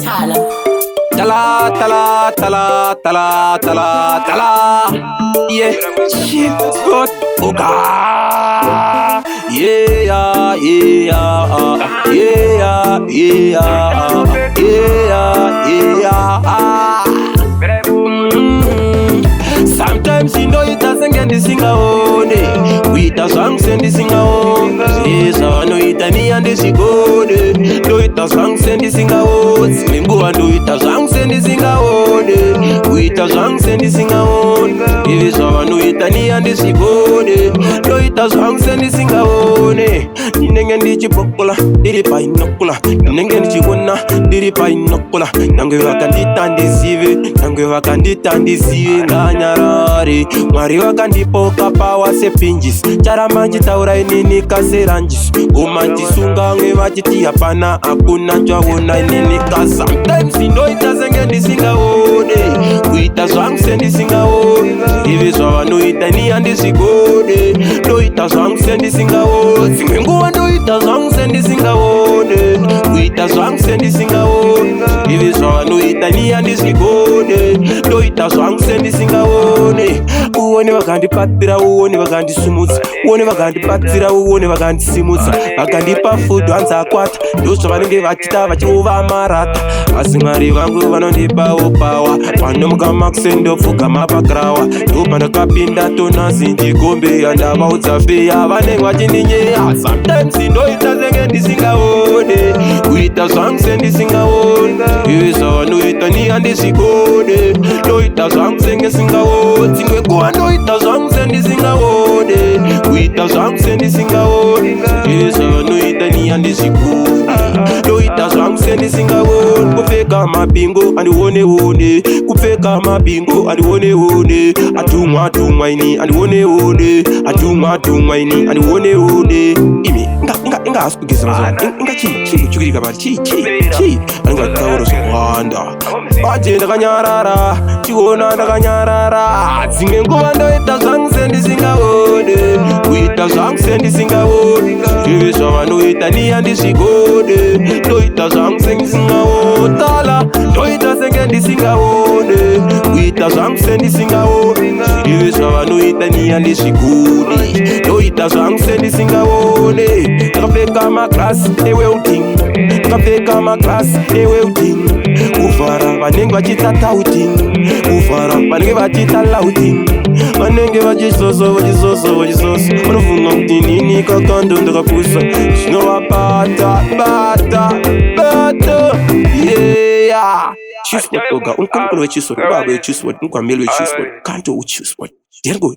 Tala, tala, tala, tala, tala, tala. Yeah, shit, good. Oga. Yeah, yeah, yeah, yeah. Sometimes you know it doesn't get this thing on it. With a song send this thing on. Yes, I know it and this is good. No it a song send this thing on. Swim go and do it a song send this thing on. With a song send this thing on. Yes, I know it and this is good. No it a song send this thing on. Ninengen di chipokula, diri pa inokula. Ninengen chikona, diri pa inokula. Nange wakandita ndisive, nange wakandita ndisive nganyarari. Mwari wakandipoka pawa sepinjis. Charamanji taura inini kaseranjis. Umanji sunga nge vachiti hapana hakuna chawona inini kasa. Sometimes you know it doesn't get this thing on. Kuita song send this thing on. Ivi sawa no itani and this is good. No ita song send this thing on. Singengu and no ita song send this thing on. Kuita song send this thing on. Ivi sawa no itani and this is good. No ita song send this thing on. Uone wakandi patira, uone wakandi sumutsa. Uone wakandi patira, uone wakandi simutsa. Wakandi pa food wanza kwata. Doso vanenge vachita vachiuva marata. Asimari vangu vanondipa upawa. Pano mkama kusendo fuka mapakrawa. Tupanda kapinda tona sinji gombe. Andava utsafia vanenge vachininyeya. Sometimes you know it doesn't get this thing on. Kuita songs and this thing on. Yes, I know it and this is good. No it a songs and this thing on. Singwe go and no it a songs and this thing on. Kuita songs and this thing on. Yes, I know it and this is good. No it a songs and this thing on. Kufeka mabingo and one. Kufeka mabingo and one. Atumwa ini and one. Atumwa ini and one. Imi inga aspugisa inga chi chukiri kabari chi anga tauro swanda agenda kanyarara chiona ndakanyarara zingengo vando ita songs and singawone kuita songs and singawone ivi zvavanoita ni handisigone ndoita songs and singawone tala ndoita senge ndisingaone kuita songs and singawone ivi zvavanoita ni handisigone ndoita songs and singawone Kapeka ma class, they will ting. Kapeka ma class, they will ting. Ufara, vanenge vachita touting. Ufara, vanenge vachita louting. Vanenge vachisoso. Unofunga kuti nini kakando ndakapusa. Zvinova bata. Yeah. Choose what, Oga. Unkumbulo we choose what. Baba we choose what. Unkwamelo we choose what. Kanto we choose what. There go.